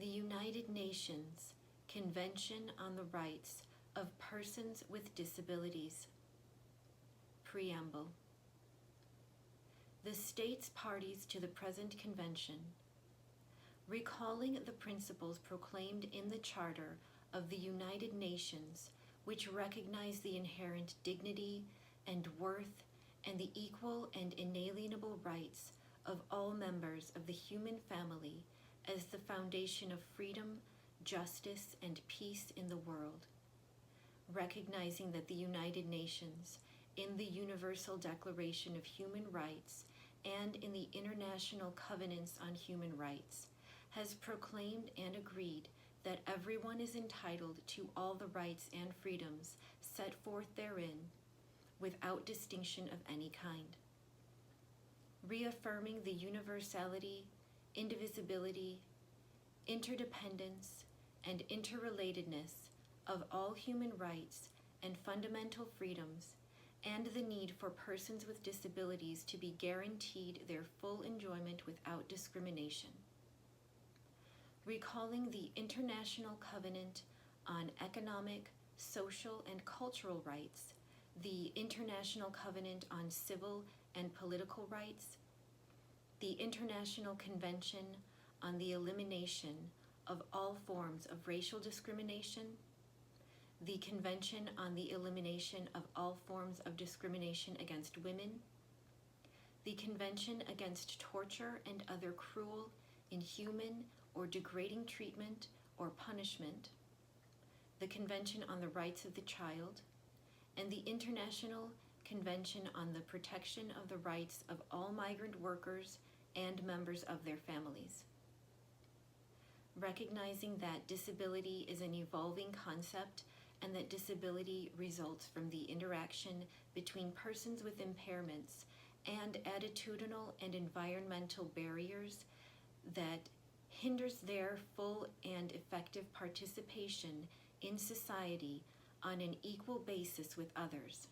the United Nations Convention on the Rights of Persons with Disabilities. Preamble. The states parties to the present convention, recalling the principles proclaimed in the Charter of the United Nations, which recognize the inherent dignity and worth and the equal and inalienable rights of all members of the human family as the foundation of freedom, justice, and peace in the world. Recognizing that the United Nations, in the Universal Declaration of Human Rights and in the International Covenants on Human Rights, has proclaimed and agreed that everyone is entitled to all the rights and freedoms set forth therein, without distinction of any kind. Reaffirming the universality, indivisibility, interdependence, and interrelatedness of all human rights and fundamental freedoms, and the need for persons with disabilities to be guaranteed their full enjoyment without discrimination. Recalling the International Covenant on Economic, Social, and Cultural Rights, the International Covenant on Civil and Political Rights, the International Convention on the Elimination of All Forms of Racial Discrimination, the Convention on the Elimination of All Forms of Discrimination against Women, the Convention against Torture and Other Cruel, Inhuman, or Degrading Treatment or Punishment, the Convention on the Rights of the Child, and the International Convention on the Protection of the Rights of All Migrant Workers and members of their families. Recognizing that disability is an evolving concept and that disability results from the interaction between persons with impairments and attitudinal and environmental barriers that hinders their full and effective participation in society on an equal basis with others.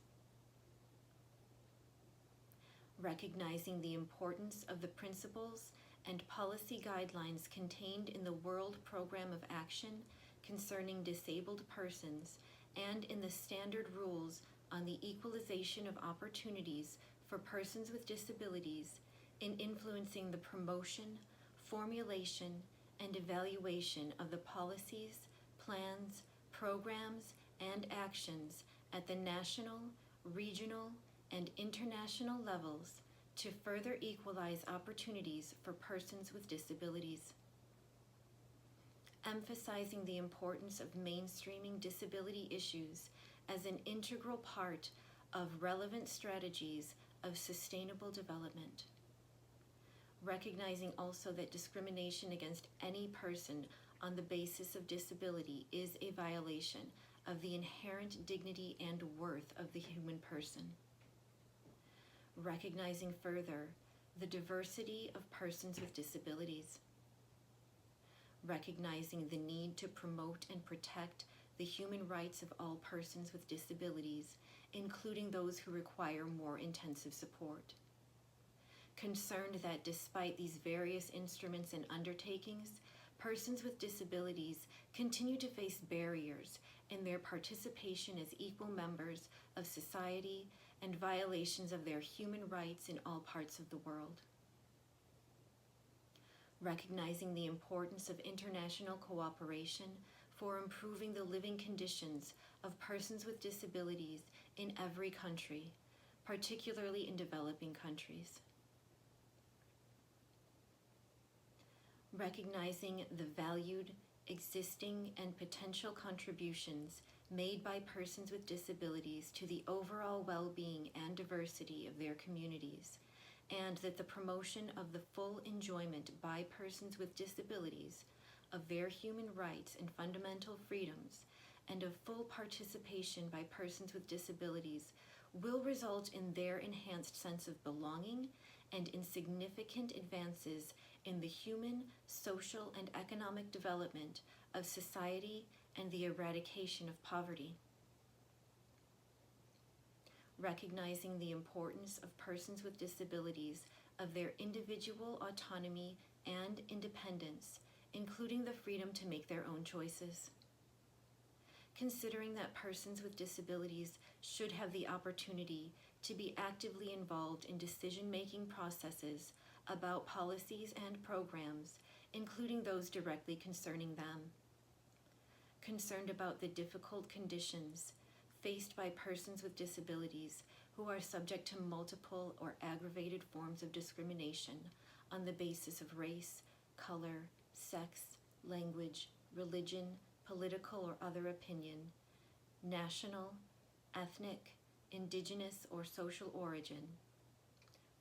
Recognizing the importance of the principles and policy guidelines contained in the World Program of Action concerning disabled persons and in the standard rules on the equalization of opportunities for persons with disabilities in influencing the promotion, formulation, and evaluation of the policies, plans, programs, and actions at the national, regional, and international levels to further equalize opportunities for persons with disabilities. Emphasizing the importance of mainstreaming disability issues as an integral part of relevant strategies of sustainable development. Recognizing also that discrimination against any person on the basis of disability is a violation of the inherent dignity and worth of the human person. Recognizing further the diversity of persons with disabilities. Recognizing the need to promote and protect the human rights of all persons with disabilities, including those who require more intensive support. Concerned that despite these various instruments and undertakings, persons with disabilities continue to face barriers in their participation as equal members of society and violations of their human rights in all parts of the world. Recognizing the importance of international cooperation for improving the living conditions of persons with disabilities in every country, particularly in developing countries. Recognizing the valued, existing, and potential contributions made by persons with disabilities to the overall well-being and diversity of their communities, and that the promotion of the full enjoyment by persons with disabilities of their human rights and fundamental freedoms, and of full participation by persons with disabilities will result in their enhanced sense of belonging and in significant advances in the human, social, and economic development of society and the eradication of poverty. Recognizing the importance of persons with disabilities of their individual autonomy and independence including the freedom to make their own choices. Considering that persons with disabilities should have the opportunity to be actively involved in decision-making processes about policies and programs, including those directly concerning them. Concerned about the difficult conditions faced by persons with disabilities who are subject to multiple or aggravated forms of discrimination on the basis of race, color, sex, language, religion, political or other opinion, national, ethnic, indigenous, or social origin,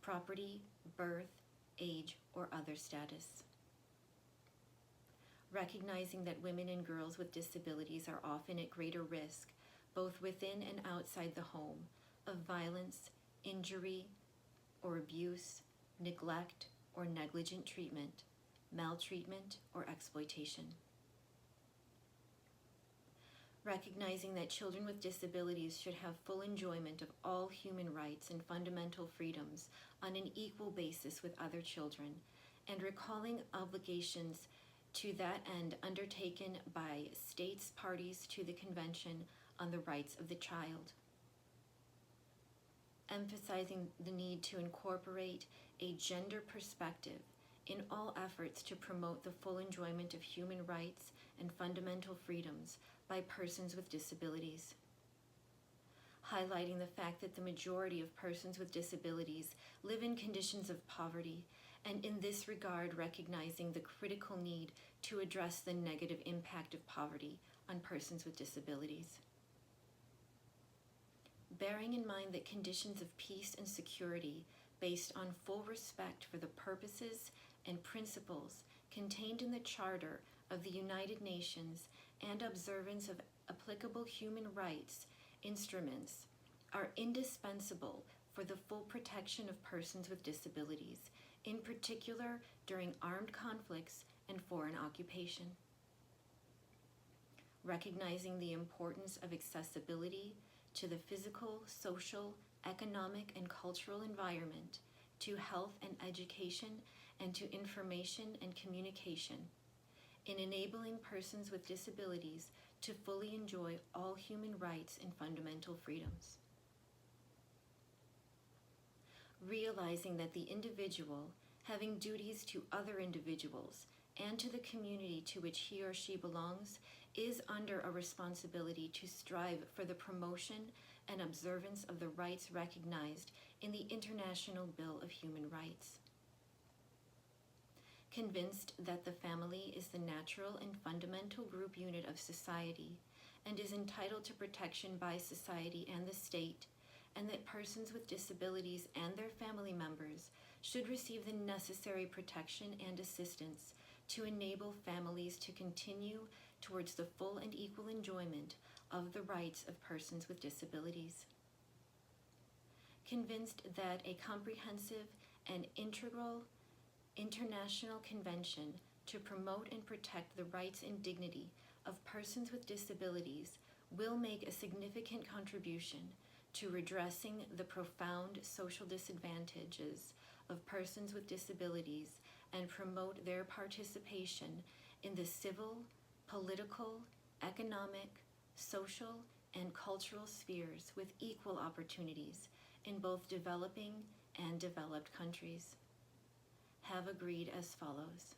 property, birth, age, or other status. Recognizing that women and girls with disabilities are often at greater risk, both within and outside the home, of violence, injury, or abuse, neglect, or negligent treatment, maltreatment, or exploitation. Recognizing that children with disabilities should have full enjoyment of all human rights and fundamental freedoms on an equal basis with other children, and recalling obligations to that end undertaken by states parties to the Convention on the Rights of the Child. Emphasizing the need to incorporate a gender perspective in all efforts to promote the full enjoyment of human rights and fundamental freedoms by persons with disabilities. Highlighting the fact that the majority of persons with disabilities live in conditions of poverty, and in this regard recognizing the critical need to address the negative impact of poverty on persons with disabilities. Bearing in mind that conditions of peace and security based on full respect for the purposes and principles contained in the Charter of the United Nations and observance of applicable human rights instruments are indispensable for the full protection of persons with disabilities, in particular during armed conflicts and foreign occupation. Recognizing the importance of accessibility to the physical, social, economic, and cultural environment, to health and education, and to information and communication, in enabling persons with disabilities to fully enjoy all human rights and fundamental freedoms. Realizing that the individual, having duties to other individuals and to the community to which he or she belongs, is under a responsibility to strive for the promotion and observance of the rights recognized in the International Bill of Human Rights. Convinced that the family is the natural and fundamental group unit of society and is entitled to protection by society and the state, and that persons with disabilities and their family members should receive the necessary protection and assistance to enable families to continue towards the full and equal enjoyment of the rights of persons with disabilities. Convinced that a comprehensive and integral international convention to promote and protect the rights and dignity of persons with disabilities will make a significant contribution to redressing the profound social disadvantages of persons with disabilities and promote their participation in the civil, political, economic, social, and cultural spheres with equal opportunities in both developing and developed countries. Have agreed as follows.